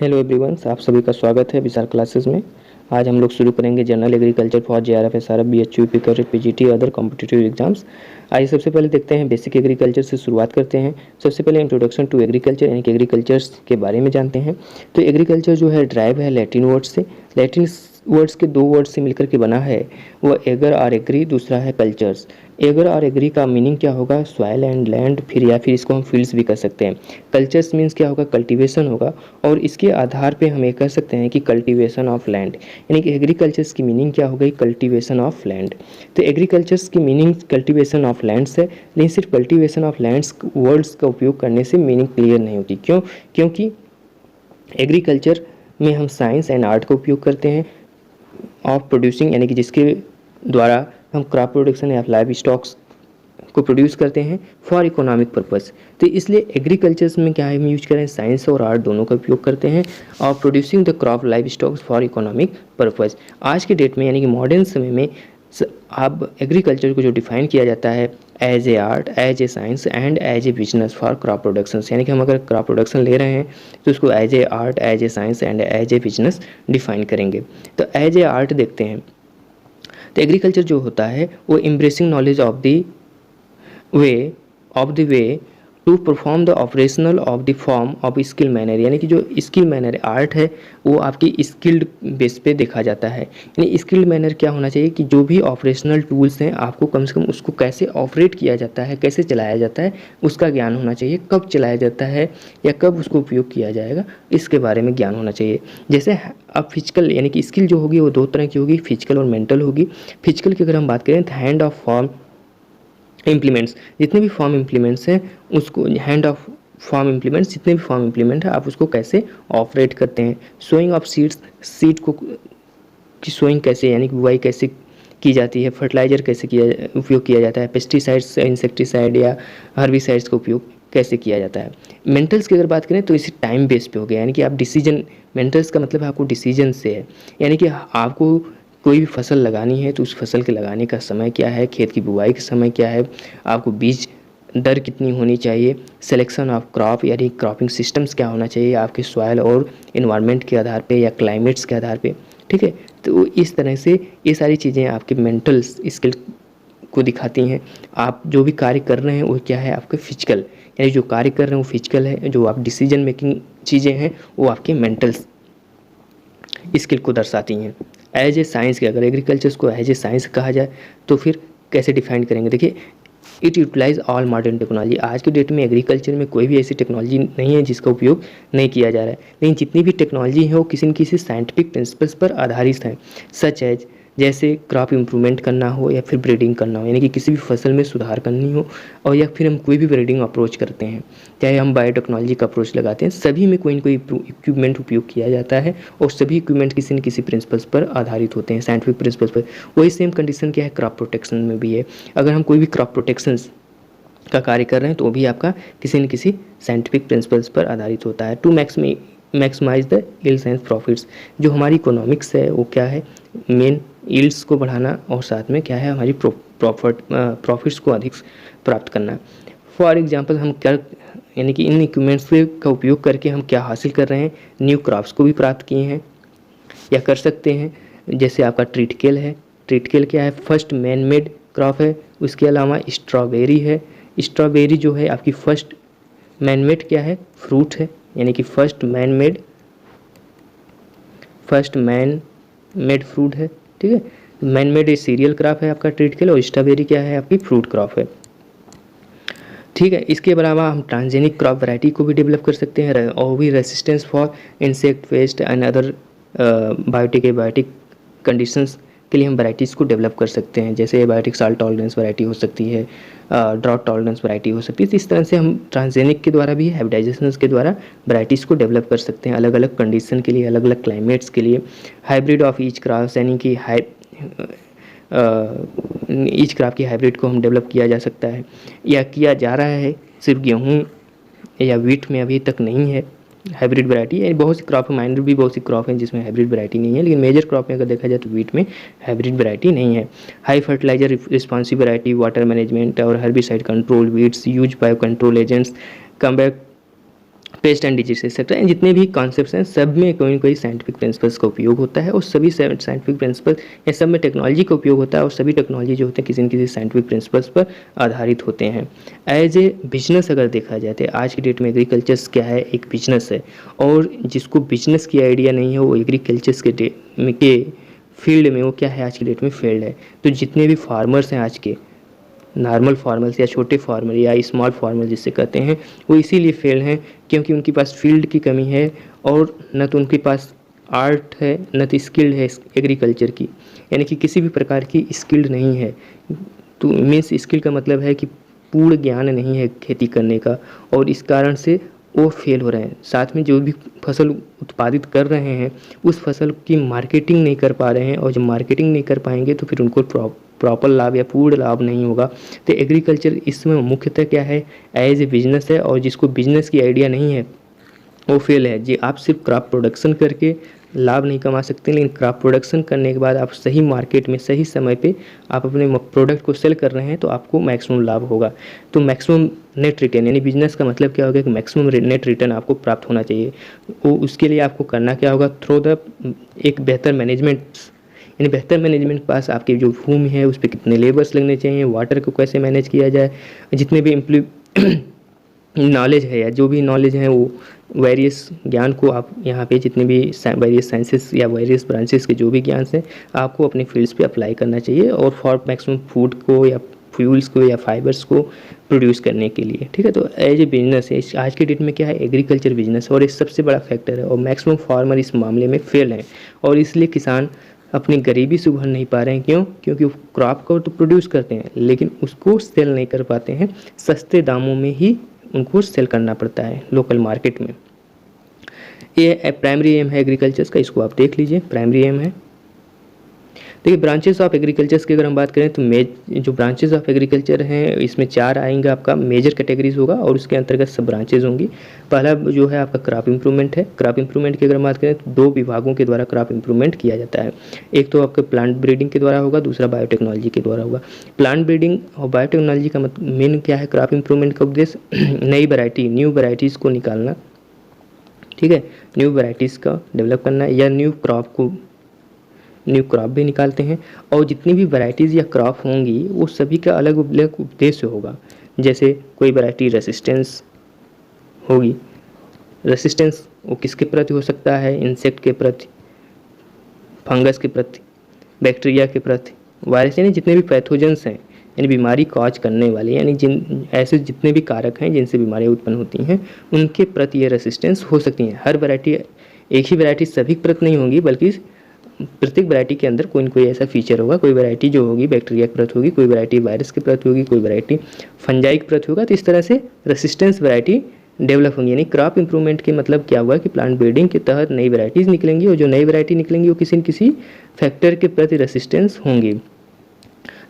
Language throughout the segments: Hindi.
हेलो एवरीवन, आप सभी का स्वागत है विशाल क्लासेस में। आज हम लोग शुरू करेंगे general agriculture for JRF, SRF, BHU, पीकर, पीजीटी अदर कॉम्पिटिटिव एग्जाम्स। आइए सबसे पहले देखते हैं बेसिक एग्रीकल्चर से शुरुआत करते हैं। सबसे पहले इंट्रोडक्शन टू एग्रीकल्चर यानी कि एग्रीकल्चर के बारे में जानते हैं। तो एग्रीकल्चर जो है ड्राइव है लैटिन वर्ड से। लैटिन वर्ड्स के दो वर्ड से मिलकर के बना है। वह एगर और एग्री, दूसरा है कल्चर्स। एगर और एग्री का मीनिंग क्या होगा? सॉइल एंड लैंड, फिर या फिर इसको हम फील्ड्स भी कर सकते हैं। कल्चर्स मीन्स क्या होगा? कल्टीवेशन होगा। और इसके आधार पे हम ये कह सकते हैं कि कल्टीवेशन ऑफ लैंड, यानी कि एग्रीकल्चर्स की मीनिंग क्या हो गई? Cultivation of land. तो एग्रीकल्चर्स की मीनिंग कल्टीवेशन ऑफ लैंड्स है, लेकिन सिर्फ कल्टीवेशन ऑफ लैंड्स वर्ड्स का उपयोग करने से मीनिंग क्लियर नहीं होती। क्यों? क्योंकि एग्रीकल्चर में हम साइंस एंड आर्ट का उपयोग करते हैं ऑफ प्रोड्यूसिंग, यानी कि जिसके द्वारा हम क्रॉप प्रोडक्शन या लाइव स्टॉक्स को प्रोड्यूस करते हैं फॉर इकोनॉमिक पर्पस। तो इसलिए एग्रीकल्चर्स में क्या है, हम यूज करें साइंस और आर्ट दोनों का उपयोग करते हैं और producing the crop live stocks for economic purpose. आज के डेट में यानी कि मॉडर्न समय में अब एग्रीकल्चर को जो डिफाइन किया जाता है as a art, as a science and as a business for crop production, यानी कि हम अगर क्रॉप प्रोडक्शन ले रहे हैं तो उसको as a art, as a science and as a business define करेंगे। तो एज ए आर्ट देखते हैं। तो एग्रीकल्चर जो होता है वो embracing knowledge of the way to perform the operational of the farm of skill manner, यानी कि जो स्किल मैनर आर्ट है वो आपकी स्किल्ड बेस पे देखा जाता है। यानी स्किल्ड मैनर क्या होना चाहिए कि जो भी ऑपरेशनल टूल्स हैं आपको कम से कम उसको कैसे ऑपरेट किया जाता है, कैसे चलाया जाता है, उसका ज्ञान होना चाहिए। कब चलाया जाता है या कब उसको उपयोग किया जाएगा इसके बारे में ज्ञान होना चाहिए। जैसे अब फिजिकल यानी कि स्किल जो होगी वो दो तरह की होगी, फिजिकल और मेंटल होगी। फिजिकल की अगर हम बात करें तो हैंड ऑफ फॉर्म इम्प्लीमेंट्स, जितने भी फॉर्म इम्प्लीमेंट्स हैं उसको हैंड ऑफ फॉर्म इम्प्लीमेंट्स, जितने भी फॉर्म इम्प्लीमेंट है आप उसको कैसे ऑपरेट करते हैं। सोइंग ऑफ सीड्स, सीड को की सोइंग कैसे यानी कि बुआई कैसे की जाती है। फर्टिलाइजर कैसे उपयोग किया जाता है। पेस्टिसाइड्स, इंसेक्टिसाइड या हर्बिसाइड्स का उपयोग कैसे किया जाता है। मेंटल्स की अगर बात करें तो इसे टाइम बेस पे हो गया, यानी कि आप डिसीजन, मेंटल्स का मतलब है आपको डिसीजन से है, यानी कि आपको कोई भी फसल लगानी है तो उस फसल के लगाने का समय क्या है, खेत की बुआई का समय क्या है, आपको बीज दर कितनी होनी चाहिए, सिलेक्शन ऑफ क्रॉप यानी क्रॉपिंग सिस्टम्स क्या होना चाहिए आपके सॉइल और इन्वायरमेंट के आधार पे या क्लाइमेट्स के आधार पे। ठीक है, तो इस तरह से ये सारी चीज़ें आपके मेंटल स्किल को दिखाती हैं। आप जो भी कार्य कर रहे हैं वो क्या है, आपके फिजिकल, यानी जो कार्य कर रहे हैं वो फिजिकल है, जो आप डिसीजन मेकिंग चीज़ें हैं वो आपके मेंटल स्किल को दर्शाती हैं। एज ए साइंस के अगर एग्रीकल्चर को एज ए साइंस कहा जाए तो फिर कैसे डिफाइन करेंगे? देखिए, it utilise all modern technology. आज के डेट में एग्रीकल्चर में कोई भी ऐसी टेक्नोलॉजी नहीं है जिसका उपयोग नहीं किया जा रहा है, लेकिन जितनी भी टेक्नोलॉजी है वो किसी न किसी साइंटिफिक प्रिंसिपल्स पर आधारित है। सच एज जैसे क्रॉप इम्प्रूवमेंट करना हो या फिर ब्रीडिंग करना हो, यानी कि किसी भी फसल में सुधार करनी हो, और या फिर हम कोई भी ब्रीडिंग अप्रोच करते हैं, चाहे हम बायोटेक्नोलॉजी का अप्रोच लगाते हैं, सभी में कोई न कोई इक्विपमेंट उपयोग किया जाता है और सभी इक्विपमेंट किसी न किसी प्रिंसिपल्स पर आधारित होते हैं, साइंटिफिक प्रिंसिपल्स पर। वही सेम कंडीशन क्या है क्रॉप प्रोटेक्शन में भी है। अगर हम कोई भी क्रॉप प्रोटेक्शन का कार्य कर रहे हैं तो वो भी आपका किसी न किसी साइंटिफिक प्रिंसिपल्स पर आधारित होता है। To maximise the yields and profits, जो हमारी इकोनॉमिक्स है वो क्या है, मेन यील्ड्स को बढ़ाना और साथ में क्या है हमारी प्रॉफिट्स को अधिक प्राप्त करना। फॉर एग्जांपल हम क्या, यानी कि इन इक्विपमेंट्स का उपयोग करके हम क्या हासिल कर रहे हैं, न्यू क्रॉप्स को भी प्राप्त किए हैं या कर सकते हैं। जैसे आपका ट्रिटिकल है, ट्रिटिकल क्या है, फर्स्ट मैन मेड क्रॉप है। उसके अलावा स्ट्रॉबेरी है, स्ट्रॉबेरी जो है आपकी फर्स्ट मैन मेड क्या है, फ्रूट है, यानी कि फर्स्ट मैन मेड फ्रूट है। ठीक है, man made a cereal crop है आपका ट्रिटिकल, और स्ट्रॉबेरी क्या है आपकी फ्रूट क्रॉप है। ठीक है, इसके अलावा हम ट्रांसजेनिक क्रॉप वैरायटी को भी डेवलप कर सकते हैं और भी resistance for insect pest and other biotic conditions के लिए हम वैराइटीज़ को डेवलप कर सकते हैं। जैसे बायोटिक साल्ट टॉलरेंस वैरायटी हो सकती है, ड्रॉट टॉलरेंस वैरायटी हो सकती है। तो इस तरह से हम ट्रांसजेनिक के द्वारा भी, हाइब्रिडाइजेशन के द्वारा वैराइटीज़ को डेवलप कर सकते हैं अलग अलग कंडीशन के लिए, अलग अलग क्लाइमेट्स के लिए। हाइब्रिड ऑफ ईच क्रॉप्स, यानी कि ईच क्रॉप की हाइब्रिड को हम डेवलप किया जा सकता है या किया जा रहा है। सिर्फ गेहूँ या वीट में अभी तक नहीं है हाइब्रिड वैरायटी, यानी बहुत सी क्रॉप है, माइनर भी बहुत सी क्रॉप हैं जिसमें हाइब्रिड वैरायटी नहीं है, लेकिन मेजर क्रॉप में अगर देखा जाए तो वीट में हाइब्रिड वैरायटी नहीं है। High fertilizer responsive variety, water management और herbicide control, weeds use bio control agents, combat pest and disease etcetera, जितने भी कॉन्सेप्ट्स हैं सब में कोई ना कोई साइंटिफिक प्रिंसिपल्स का उपयोग होता है और सभी साइंटिफिक प्रिंसिपल या सब में टेक्नोलॉजी का उपयोग होता है और सभी टेक्नोलॉजी जो होते हैं किसी न किसी साइंटिफिक प्रिंसिपल्स पर आधारित होते हैं। एज ए बिजनेस अगर देखा जाए तो आज की डेट में एग्रीकल्चर्स क्या है, एक बिजनेस है, और जिसको बिजनेस की आइडिया नहीं है वो एग्रीकल्चर्स के फील्ड में वो क्या है आज की डेट में फेल्ड है। तो जितने भी फार्मर्स हैं आज के नॉर्मल फार्मर्स या छोटे फार्मर या स्मॉल फार्मर जिससे कहते हैं, वो इसीलिए फेल हैं क्योंकि उनके पास फील्ड की कमी है और न तो उनके पास आर्ट है न तो स्किल्ड है एग्रीकल्चर की, यानी कि किसी भी प्रकार की स्किल्ड नहीं है। तो मीन्स स्किल का मतलब है कि पूर्ण ज्ञान नहीं है खेती करने का, और इस कारण से वो फेल हो रहे हैं। साथ में जो भी फसल उत्पादित कर रहे हैं उस फसल की मार्केटिंग नहीं कर पा रहे हैं, और जब मार्केटिंग नहीं कर पाएंगे तो फिर उनको प्रॉपर लाभ या पूर्ण लाभ नहीं होगा। तो एग्रीकल्चर इसमें मुख्यतः क्या है, एज ए बिजनेस है, और जिसको बिजनेस की आइडिया नहीं है वो फेल है। जी आप सिर्फ क्रॉप प्रोडक्शन करके लाभ नहीं कमा सकते, लेकिन क्रॉप प्रोडक्शन करने के बाद आप सही मार्केट में सही समय पे आप अपने प्रोडक्ट को सेल कर रहे हैं तो आपको मैक्सिमम लाभ होगा। तो मैक्सिमम नेट रिटर्न, यानी बिजनेस का मतलब क्या होगा कि मैक्सिमम नेट रिटर्न आपको प्राप्त होना चाहिए। वो उसके लिए आपको करना क्या होगा, थ्रू द एक बेहतर मैनेजमेंट, यानी बेहतर मैनेजमेंट के पास आपकी जो भूमि है उस पर कितने लेबर्स लगने चाहिए, वाटर को कैसे मैनेज किया जाए, जितने भी नॉलेज है या जो भी नॉलेज है वो वेरियस ज्ञान को आप यहाँ पे जितने भी वेरियस साइंसेस या वेरियस ब्रांचेस के जो भी ज्ञान हैं आपको अपने फील्ड्स पे अप्लाई करना चाहिए, और फॉर मैक्सिमम फूड को या फ्यूल्स को या फाइबर्स को प्रोड्यूस करने के लिए। ठीक है, तो एज ए बिजनेस है आज के डेट में क्या है, एग्रीकल्चर बिजनेस, और ये सबसे बड़ा फैक्टर है, और मैक्सिमम फार्मर इस मामले में फेल हैं, और इसलिए किसान अपनी गरीबी से उभर नहीं पा रहे हैं। क्यों? क्योंकि वो क्रॉप को तो प्रोड्यूस करते हैं लेकिन उसको सेल नहीं कर पाते हैं, सस्ते दामों में ही उनको सेल करना पड़ता है लोकल मार्केट में। ये प्राइमरी एम है एग्रीकल्चर्स का, इसको आप देख लीजिए, प्राइमरी एम है। देखिए ब्रांचेस ऑफ एग्रीकल्चर्स की अगर हम बात करें तो जो ब्रांचेस ऑफ एग्रीकल्चर हैं इसमें 4 आएंगे, आपका मेजर कैटेगरीज होगा और उसके अंतर्गत सब ब्रांचेज होंगी। पहला जो है आपका क्रॉप इंप्रूवमेंट है। क्रॉप इंप्रूवमेंट की अगर हम बात करें तो 2 विभागों के द्वारा क्रॉप इंप्रूवमेंट किया जाता है। एक तो आपके प्लांट ब्रीडिंग के द्वारा होगा, दूसरा बायोटेक्नोलॉजी के द्वारा होगा। प्लांट ब्रीडिंग और बायोटेक्नोलॉजी का मेन क्या है, क्रॉप इंप्रूवमेंट का उद्देश्य नई वैरायटी, न्यू वैरायटीज़ को निकालना, ठीक है, न्यू वैरायटीज़ का डेवलप करना, या न्यू क्रॉप भी निकालते हैं। और जितनी भी वैरायटीज़ या क्रॉप होंगी वो सभी का अलग अलग उद्देश्य होगा। जैसे कोई वैरायटी रेसिस्टेंस होगी, रेसिस्टेंस वो किसके प्रति हो सकता है, इंसेक्ट के प्रति, फंगस के प्रति, बैक्टीरिया के प्रति, वायरस, यानी जितने भी पैथोजेंस हैं यानी बीमारी कॉज करने वाले, यानी ऐसे जितने भी कारक हैं जिनसे बीमारियाँ उत्पन्न होती हैं उनके प्रति ये रेसिस्टेंस हो सकती हैं। हर वैरायटी, एक ही वैरायटी सभी प्रति नहीं होंगी बल्कि प्रत्येक वैरायटी के अंदर कोई न कोई ऐसा फीचर होगा। कोई वैरायटी जो होगी बैक्टीरिया के प्रति होगी, कोई वैरायटी वायरस के प्रति होगी, कोई वैरायटी फंजाई के प्रति होगा। तो इस तरह से रेसिस्टेंस वैरायटी डेवलप होंगी। यानी क्रॉप इंप्रूवमेंट के मतलब क्या हुआ कि प्लांट ब्रीडिंग के तहत नई वैरायटीज़ निकलेंगी और जो नई वैरायटी निकलेंगी वो किसी न किसी फैक्टर के प्रति रेसिस्टेंस होंगी।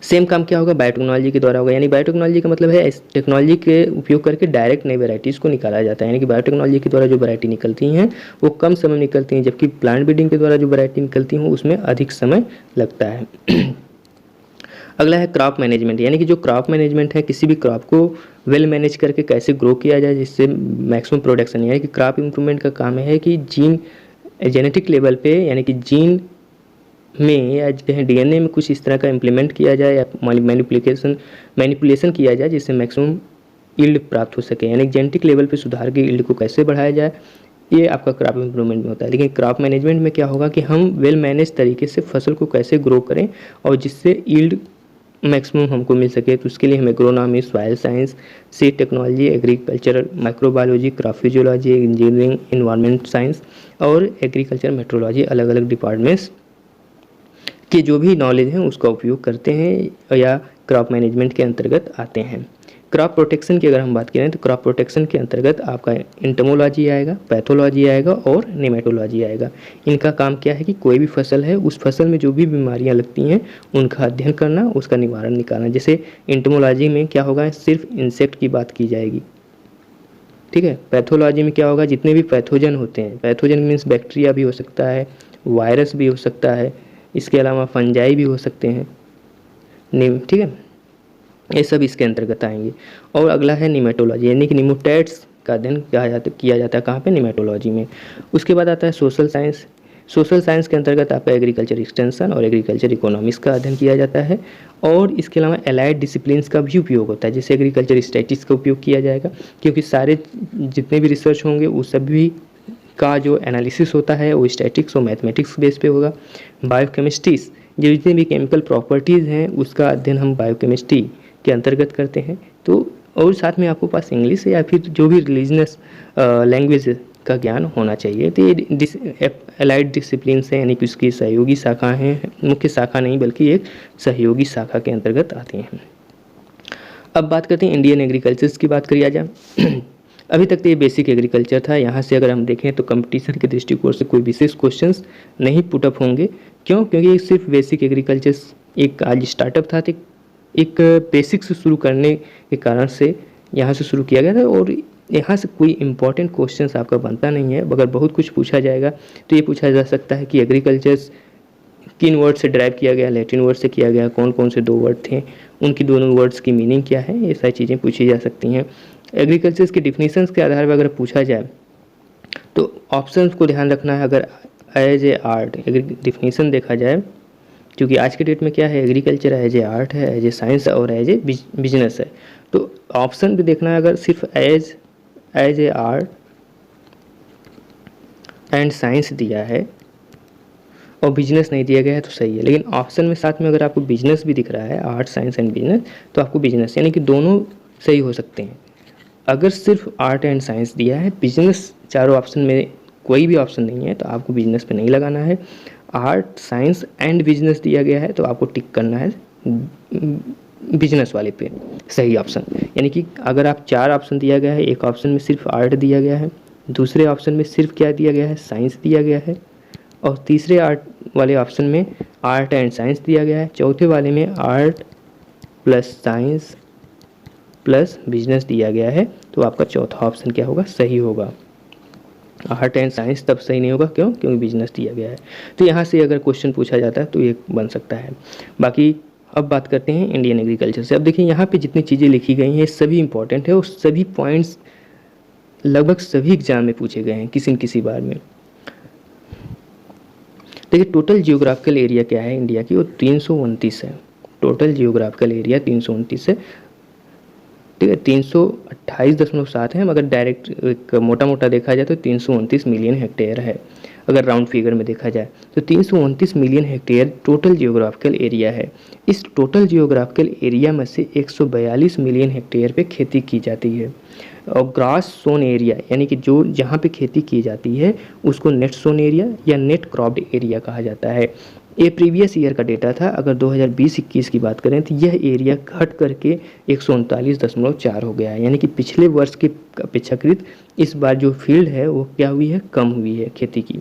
सेम काम क्या होगा, बायोटेक्नोलॉजी के द्वारा होगा। यानी बायोटेक्नोलॉजी का मतलब है इस टेक्नोलॉजी के उपयोग करके डायरेक्ट नई वैरायटीज़ को निकाला जाता है। यानी कि बायोटेक्नोलॉजी के द्वारा जो वैरायटी निकलती हैं वो कम समय में निकलती हैं, जबकि प्लांट ब्रीडिंग के द्वारा जो वैरायटी निकलती हैं उसमें अधिक समय लगता है। अगला है क्रॉप मैनेजमेंट, यानी कि जो क्रॉप मैनेजमेंट है किसी भी क्रॉप को वेल मैनेज करके कैसे ग्रो किया जाए जिससे मैक्सिमम प्रोडक्शन। यानी कि क्रॉप इंप्रूवमेंट का काम है कि जीन जेनेटिक लेवल पे, यानी कि जीन में या डीएनए में कुछ इस तरह का इम्प्लीमेंट किया जाए या मैनिपुलेशन किया जाए जिससे मैक्सिमम यील्ड प्राप्त हो सके। यानी जेनेटिक लेवल पे सुधार के यील्ड को कैसे बढ़ाया जाए, ये आपका क्रॉप इंप्रूवमेंट में होता है। लेकिन क्रॉप मैनेजमेंट में क्या होगा कि हम वेल मैनेज तरीके से फसल को कैसे ग्रो करें और जिससे यील्ड मैक्सिमम हमको मिल सके। तो उसके लिए हम agronomy, soil science, seed technology, agriculture microbiology, crop physiology, engineering, environment science और एग्रीकल्चर मेट्रोलॉजी अलग अलग डिपार्टमेंट्स के जो भी नॉलेज है उसका उपयोग करते हैं या क्रॉप मैनेजमेंट के अंतर्गत आते हैं। क्रॉप प्रोटेक्शन की अगर हम बात करें तो क्रॉप प्रोटेक्शन के अंतर्गत आपका एंटोमोलॉजी आएगा, पैथोलॉजी आएगा और नेमेटोलॉजी आएगा। इनका काम क्या है कि कोई भी फसल है उस फसल में जो भी बीमारियां लगती हैं उनका अध्ययन करना, उसका निवारण निकालना। जैसे एंटोमोलॉजी में क्या होगा, सिर्फ इंसेक्ट की बात की जाएगी, ठीक है। पैथोलॉजी में क्या होगा, जितने भी पैथोजन होते हैं, पैथोजन मीन्स बैक्टीरिया भी हो सकता है, वायरस भी हो सकता है, इसके अलावा फंजाई भी हो सकते हैं, ठीक है, ये सब इसके अंतर्गत आएंगे। और अगला है निमेटोलॉजी, यानी कि निमोटैड्स का अध्ययन किया जाता है कहाँ पे, निमेटोलॉजी में। उसके बाद आता है सोशल साइंस। सोशल साइंस के अंतर्गत आपका एग्रीकल्चर एक्सटेंशन और एग्रीकल्चर इकोनॉमिक्स का अध्ययन किया जाता है, और इसके अलावा एलाइड डिसिप्लिन्स का भी उपयोग होता है, जैसे एग्रीकल्चर स्टैटिस्टिक्स का उपयोग किया जाएगा, क्योंकि सारे जितने भी रिसर्च होंगे उस सभी का जो एनालिसिस होता है वो स्टैटिक्स और मैथमेटिक्स बेस पे होगा। बायोकेमिस्ट्रीज, जो जितने भी केमिकल प्रॉपर्टीज़ हैं उसका अध्ययन हम बायोकेमिस्ट्री के अंतर्गत करते हैं। तो और साथ में आपको पास इंग्लिश या फिर जो भी रिलीजनस लैंग्वेज का ज्ञान होना चाहिए। तो ये एलाइड डिसिप्लिन है, यानी कि उसकी सहयोगी शाखा हैं, मुख्य शाखा नहीं बल्कि एक सहयोगी शाखा के अंतर्गत आती हैं। अब बात करते हैं इंडियन एग्रीकल्चर्स की बात करिए जाए। अभी तक तो ये बेसिक एग्रीकल्चर था, यहाँ से अगर हम देखें तो कंपटीशन के दृष्टिकोण से कोई विशेष क्वेश्चंस नहीं पुटअप होंगे। क्यों? क्योंकि ये सिर्फ बेसिक एग्रीकल्चर्स एक आज स्टार्टअप था, तो एक बेसिक से शुरू करने के कारण से यहाँ से शुरू किया गया था, और यहाँ से कोई इंपॉर्टेंट क्वेश्चंस आपका बनता नहीं है। अगर बहुत कुछ पूछा जाएगा तो ये पूछा जा सकता है कि एग्रीकल्चर्स किन वर्ड से ड्राइव किया गया, लैटिन वर्ड से किया गया, कौन कौन से 2 वर्ड थे, उनकी दोनों वर्ड्स की मीनिंग क्या है, ये सारी चीज़ें पूछी जा सकती हैं। एग्रीकल्चर्स की डिफिनीशंस के आधार पर अगर पूछा जाए तो ऑप्शंस को ध्यान रखना है। अगर एज ए आर्ट डिफिनीशन देखा जाए, क्योंकि आज के डेट में क्या है, एग्रीकल्चर एज ए आर्ट है, एज ए साइंस और एज ए बिजनेस है। तो ऑप्शन भी देखना है, अगर सिर्फ as a art and science दिया है और बिजनेस नहीं दिया गया है तो सही है, लेकिन ऑप्शन में साथ में अगर आपको बिजनेस भी दिख रहा है, आर्ट साइंस एंड बिजनेस, तो आपको बिजनेस, यानी कि दोनों सही हो सकते हैं। अगर सिर्फ आर्ट एंड साइंस दिया है, बिजनेस चारों ऑप्शन में कोई भी ऑप्शन नहीं है, तो आपको बिजनेस पे नहीं लगाना है। आर्ट साइंस एंड बिजनेस दिया गया है तो आपको टिक करना है बिजनेस वाले पे, सही ऑप्शन। यानी कि अगर आप 4 ऑप्शन दिया गया है, एक ऑप्शन में सिर्फ आर्ट दिया गया है, दूसरे ऑप्शन में सिर्फ क्या दिया गया है, साइंस दिया गया है, और तीसरे आर्ट वाले ऑप्शन में आर्ट एंड साइंस दिया गया है, चौथे वाले में art plus science plus business दिया गया है, तो आपका चौथा ऑप्शन क्या होगा, सही होगा। आर्ट एंड साइंस तब सही नहीं होगा, क्यों? क्योंकि बिजनेस दिया गया है। तो यहाँ से अगर क्वेश्चन पूछा जाता है तो ये बन सकता है। बाकी अब बात करते हैं इंडियन एग्रीकल्चर से। अब देखिए यहाँ पे जितनी चीज़ें लिखी गई हैं सभी इंपॉर्टेंट है, और सभी पॉइंट्स लगभग सभी एग्जाम में पूछे गए हैं किसी न किसी बार में। देखिए टोटल जियोग्राफिकल एरिया क्या है इंडिया की, वो 329 है। टोटल जियोग्राफिकल एरिया 329 है, ठीक है। 328.7 है, मगर डायरेक्ट एक मोटा मोटा देखा जाए तो 329 मिलियन हेक्टेयर है। अगर राउंड फिगर में देखा जाए तो 329 million hectare total geographical area है। इस टोटल जियोग्राफिकल एरिया में से 142 मिलियन हेक्टेयर पे खेती की जाती है, और ग्रास सोन एरिया यानी कि जो जहाँ पे खेती की जाती है उसको नेट सोन एरिया या नेट क्रॉप्ड एरिया कहा जाता है। ये प्रीवियस ईयर का डेटा था। अगर 2020-21 की बात करें तो यह एरिया घट करके 139.4 हो गया है, यानी कि पिछले वर्ष के अपेक्षाकृत इस बार जो फील्ड है वो क्या हुई है, कम हुई है खेती की।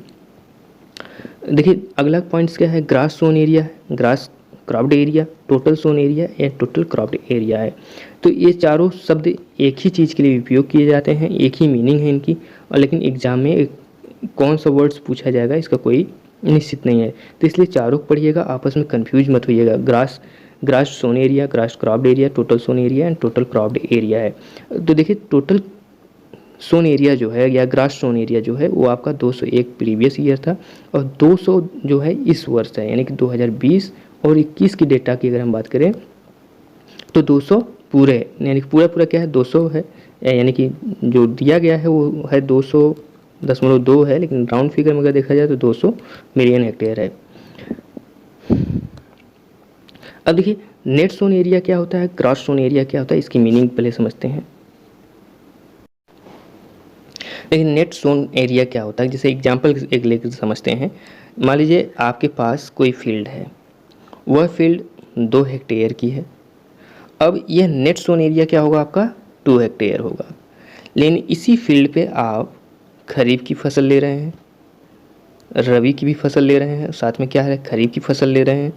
देखिए अगला पॉइंट्स क्या है, ग्रास सोन एरिया है, grass cropped area, total sown area या टोटल क्रॉप्ड एरिया है। तो ये चारों शब्द एक ही चीज़ के लिए उपयोग किए जाते हैं, एक ही मीनिंग है इनकी, और लेकिन एग्जाम में कौन सा वर्ड्स पूछा जाएगा इसका कोई निश्चित नहीं है। तो इसलिए चारों पढ़िएगा, आपस में कंफ्यूज मत होइएगा। Gross sown area, gross cropped area, total sown area and total cropped area है। तो देखिए टोटल सोन एरिया जो है या ग्रास सोन एरिया जो है वो आपका 201 प्रीवियस ईयर था, और 200 जो है इस वर्ष है, यानी कि 2020 और 21 की डेटा की अगर हम बात करें तो 200 पूरे, यानी कि पूरा क्या है 200 है, यानी कि जो दिया गया है वो है 200.2 है, लेकिन राउंड फिगर में अगर देखा जाए तो 200 मिलियन हेक्टेयर है। अब देखिए नेट सोन एरिया क्या होता है, ग्रास सोन एरिया क्या होता है, इसकी मीनिंग पहले समझते हैं। लेकिन नेट सोन एरिया क्या होता है, जैसे एग्जांपल एक लेकर समझते हैं। मान लीजिए आपके पास कोई फील्ड है, वह फील्ड 2 हेक्टेयर की है। अब यह नेट सोन एरिया क्या होगा आपका, 2 हेक्टेयर होगा। लेकिन इसी फील्ड पे आप खरीफ की फसल ले रहे हैं, रबी की भी फसल ले रहे हैं, साथ में क्या है खरीफ की फसल ले रहे हैं,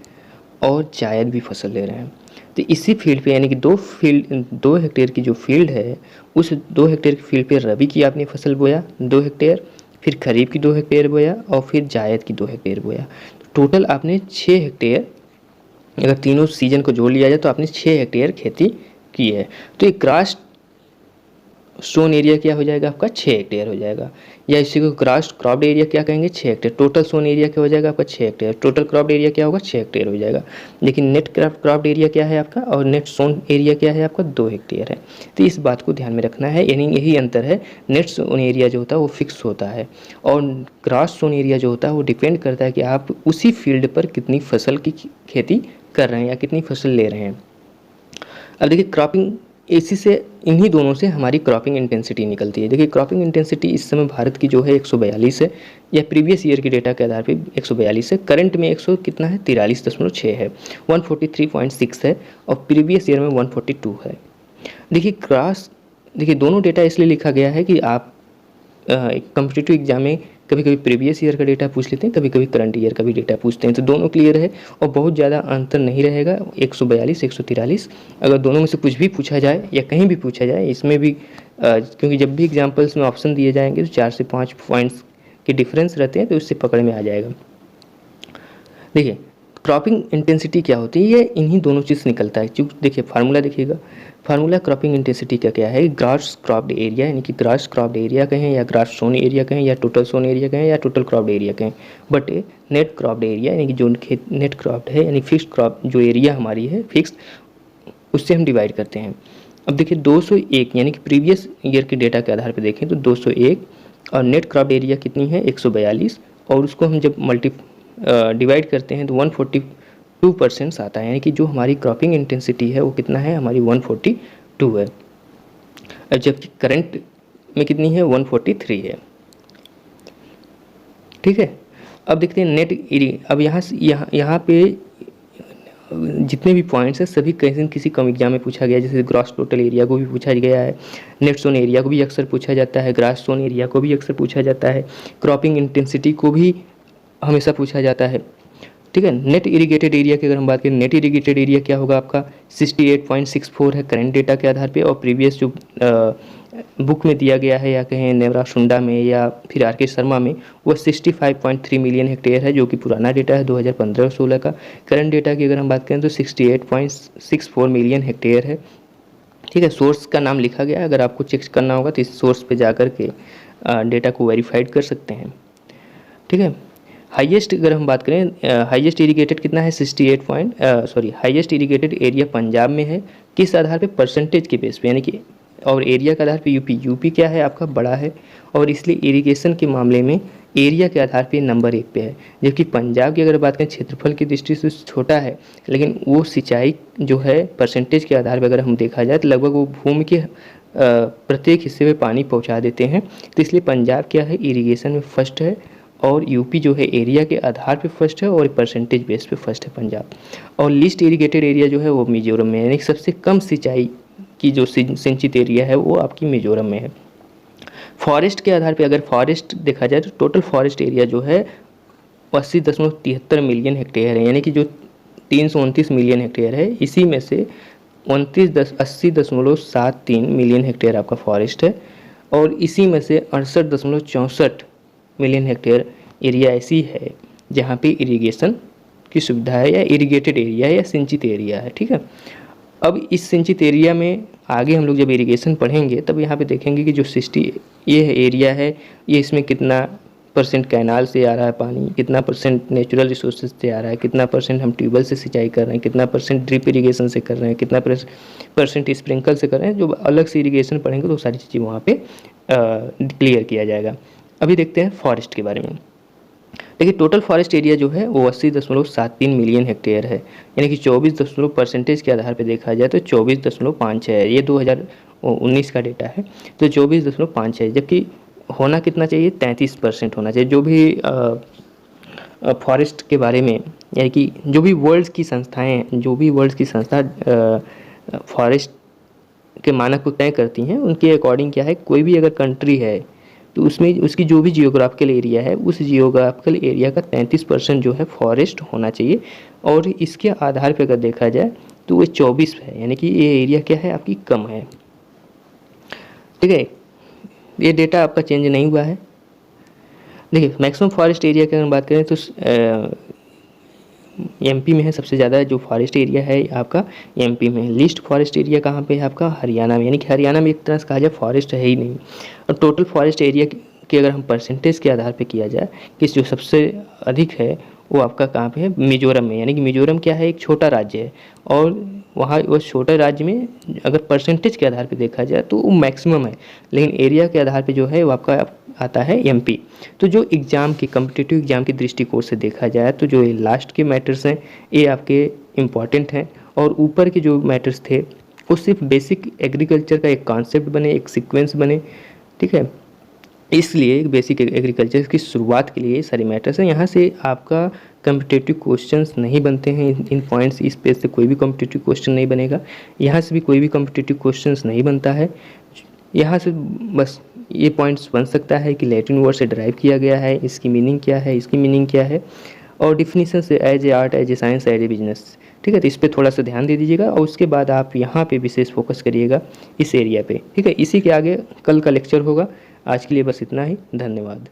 और जायद भी फसल ले रहे हैं। तो इसी फील्ड पे यानी कि 2 हेक्टेयर की जो फील्ड है, उस 2 हेक्टेयर की फील्ड पे रबी की आपने फसल बोया 2 हेक्टेयर, फिर खरीफ की 2 हेक्टेयर बोया, और फिर जायद की 2 हेक्टेयर बोया। टोटल आपने 6 हेक्टेयर, अगर तीनों सीजन को जोड़ लिया जाए तो आपने 6 हेक्टेयर खेती की है। तो एक ग्रास सोन एरिया क्या हो जाएगा आपका 6 हेक्टेयर हो जाएगा, या इसी को ग्रास क्रॉप्ड एरिया क्या कहेंगे 6 हेक्टेयर। टोटल सोन एरिया क्या हो जाएगा आपका 6 हेक्टेयर, टोटल क्रॉप्ड एरिया क्या होगा 6 हेक्टेयर हो जाएगा। लेकिन नेट क्रॉप्ड एरिया क्या है आपका और नेट सोन एरिया क्या है आपका 2 हेक्टेयर है। तो इस बात को ध्यान में रखना है, यानी यही अंतर है। नेट सोन एरिया जो होता है वो फिक्स होता है और ग्रास सोन एरिया जो होता है वो डिपेंड करता है कि आप उसी फील्ड पर कितनी फसल की खेती कर रहे हैं या कितनी फसल ले रहे हैं। अब देखिए क्रॉपिंग, इसी से इन्हीं दोनों से हमारी क्रॉपिंग इंटेंसिटी निकलती है। देखिए क्रॉपिंग इंटेंसिटी इस समय भारत की जो है 142 है, या प्रीवियस ईयर के डेटा के आधार पे 142 है। करंट में 100 कितना है 43.6 है, 143.6 है, और प्रीवियस ईयर में 142 है। देखिए देखिए दोनों डेटा इसलिए लिखा गया है कि आप कॉम्पिटिटिव एग्जाम में कभी कभी प्रीवियस ईयर का डेटा पूछ लेते हैं, कभी कभी करंट ईयर का भी डेटा पूछते हैं, तो दोनों क्लियर है और बहुत ज़्यादा अंतर नहीं रहेगा। 142 143 अगर दोनों में से कुछ भी पूछा जाए या कहीं भी पूछा जाए इसमें भी, क्योंकि जब भी एग्जाम्पल्स में ऑप्शन दिए जाएंगे तो 4 से 5 पॉइंट्स के डिफरेंस रहते हैं, तो उससे पकड़ में आ जाएगा। देखिए क्रॉपिंग इंटेंसिटी क्या होती है, ये इन्हीं दोनों चीज़ से निकलता है। क्योंकि देखिए फार्मूला देखिएगा, फार्मूला क्रॉपिंग इंटेंसिटी का क्या है, ग्रास क्रॉप्ड एरिया, यानी कि ग्रास क्रॉप्ड एरिया कहें या ग्रास सोन एरिया कहें या टोटल सोन एरिया कहें या टोटल क्रॉप्ड एरिया कहें, बट नेट क्रॉप्ड एरिया यानी कि जो नेट क्रॉप्ड है यानी फिक्स्ड क्रॉप जो एरिया हमारी है फिक्स्ड, उससे हम डिवाइड करते हैं। अब देखिए 201 यानी कि प्रीवियस ईयर के डेटा के आधार पर देखें तो 201 और नेट क्रॉप्ड एरिया कितनी है 142, और उसको हम जब डिवाइड करते हैं तो 142% आता है, यानी कि जो हमारी क्रॉपिंग इंटेंसिटी है वो कितना है हमारी 142 है, और जबकि करंट में कितनी है 143 है। ठीक है, अब देखते हैं नेट एरिया। अब यहाँ पे जितने भी पॉइंट्स हैं सभी कहीं किसी कम एग्जाम में पूछा गया है, जैसे ग्रॉस टोटल एरिया को भी पूछा गया है, नेट सोन एरिया को भी अक्सर पूछा जाता है, ग्रास सोन एरिया को भी अक्सर पूछा जाता है, क्रॉपिंग इंटेंसिटी को भी हमेशा पूछा जाता है। ठीक है, नेट इरीगेटेड एरिया की अगर हम बात करें, नेट इरीगेटेड एरिया क्या होगा आपका 68.64 है करंट डेटा के आधार पे, और प्रीवियस जो बुक में दिया गया है या कहें नेवरा शुंडा में या फिर आर के शर्मा में वो 65.3 मिलियन हेक्टेयर है, जो कि पुराना डेटा है 2015-16 का। करंट डेटा की अगर हम बात करें तो 68.64 मिलियन हेक्टेयर है। ठीक है, सोर्स का नाम लिखा गया है, अगर आपको चेक करना होगा तो इस सोर्स पे जा कर के डेटा को वेरीफाइड कर सकते हैं। ठीक है, हाईएस्ट अगर हम बात करें, हाईएस्ट इरीगेटेड कितना है हाईएस्ट इरीगेटेड एरिया पंजाब में है। किस आधार पे, परसेंटेज के बेस पे, यानी कि, और एरिया के आधार पे यूपी क्या है आपका बड़ा है, और इसलिए इरिगेशन के मामले में एरिया के आधार पे नंबर 1 पे है। जबकि पंजाब की अगर बात करें क्षेत्रफल की दृष्टि से छोटा है, लेकिन वो सिंचाई जो है परसेंटेज के आधार पर अगर हम देखा जाए तो लगभग वो भूमि के प्रत्येक हिस्से में पानी पहुंचा देते हैं। तो इसलिए पंजाब क्या है इरिगेशन में फर्स्ट है, और यूपी जो है एरिया के आधार पे फर्स्ट है और परसेंटेज बेस पे फर्स्ट है पंजाब। और लीस्ट इरीगेटेड एरिया जो है वो मिजोरम में है, यानी सबसे कम सिंचाई की जो सिंचित एरिया है वो आपकी मिजोरम में है। फॉरेस्ट के आधार पे अगर फॉरेस्ट देखा जाए तो टोटल फॉरेस्ट एरिया जो है 80.73 मिलियन हेक्टेयर है, यानी कि जो 329 मिलियन हेक्टेयर है, इसी में से 80.73 मिलियन हेक्टेयर आपका फॉरेस्ट है, और इसी में से 68.64 मिलियन हेक्टेयर एरिया ऐसी है जहाँ पे इरिगेशन की सुविधा है, या इरिगेटेड एरिया है या सिंचित एरिया है। ठीक है, अब इस सिंचित एरिया में आगे हम लोग जब इरिगेशन पढ़ेंगे तब यहाँ पे देखेंगे कि जो 60 ये एरिया है, ये इसमें कितना परसेंट कैनाल से आ रहा है पानी, कितना परसेंट नेचुरल रिसोर्सेज से आ रहा है, कितना परसेंट हम ट्यूबवेल से सिंचाई कर रहे हैं, कितना परसेंट ड्रिप इरिगेशन से कर रहे हैं, कितना परसेंट स्प्रिंकल से कर रहे हैं। जो अलग से इरिगेशन पढ़ेंगे तो सारी चीज़ें वहाँ पे क्लियर किया जाएगा। अभी देखते हैं फॉरेस्ट के बारे में। देखिए टोटल फॉरेस्ट एरिया जो है वो 80.73 मिलियन हेक्टेयर है, यानी कि 24% के आधार पे देखा जाए तो 24.5 है। ये 2019 का डेटा है, तो 24.5 है, जबकि होना कितना चाहिए 33% होना चाहिए। जो भी फॉरेस्ट के बारे में, यानी कि जो भी वर्ल्ड की संस्था फॉरेस्ट के मानक को तय करती हैं, उनके अकॉर्डिंग क्या है, कोई भी अगर कंट्री है तो उसमें उसकी जो भी जियोग्राफिकल एरिया है उस जियोग्राफिकल एरिया का 33% जो है फॉरेस्ट होना चाहिए, और इसके आधार पर अगर देखा जाए तो वो 24 है, यानी कि ये एरिया क्या है आपकी कम है। ठीक है, ये डेटा आपका चेंज नहीं हुआ है। देखिए मैक्सिमम फॉरेस्ट एरिया की अगर बात करें तो एमपी में है सबसे ज़्यादा जो फॉरेस्ट एरिया है आपका एमपी में। लीस्ट फॉरेस्ट एरिया कहाँ पे है आपका हरियाणा में, यानी कि हरियाणा में एक तरह से कहा जाए फॉरेस्ट है ही नहीं। और टोटल फॉरेस्ट एरिया की अगर हम परसेंटेज के आधार पे किया जाए कि जो सबसे अधिक है वो आपका कहाँ पे है मिजोरम में। यानी कि मिजोरम क्या है एक छोटा राज्य है और वहाँ उस छोटे राज्य में अगर परसेंटेज के आधार पे देखा जाए तो वो मैक्सिमम है, लेकिन एरिया के आधार पे जो है वो आपका आता है एमपी। तो जो एग्ज़ाम की कम्पिटिटिव एग्ज़ाम के दृष्टिकोण से देखा जाए तो जो ये लास्ट के मैटर्स हैं ये आपके इम्पॉर्टेंट हैं, और ऊपर के जो मैटर्स थे वो सिर्फ बेसिक एग्रीकल्चर का एक कॉन्सेप्ट बने, एक सीक्वेंस बने, ठीक है। इसलिए एक बेसिक एग्रीकल्चर की शुरुआत के लिए सारे मैटर्स हैं। यहाँ से आपका कम्पिटिटिव क्वेश्चंस नहीं बनते हैं, इन पॉइंट्स इस पेज से कोई भी कम्पिटिटिव क्वेश्चन नहीं बनेगा, यहाँ से भी कोई भी कम्पिटिटिव क्वेश्चंस नहीं बनता है। यहाँ से बस ये पॉइंट्स बन सकता है कि लैटिन वर्ड से ड्राइव किया गया है, इसकी मीनिंग क्या है, इसकी मीनिंग क्या है, और डिफिनीशन से as a art, as a science, as a business, ठीक है। तो इस पर थोड़ा सा ध्यान दे दीजिएगा और उसके बाद आप यहाँ पे विशेष फोकस करिएगा इस एरिया पे, ठीक है। इसी के आगे कल का लेक्चर होगा। आज के लिए बस इतना ही, धन्यवाद।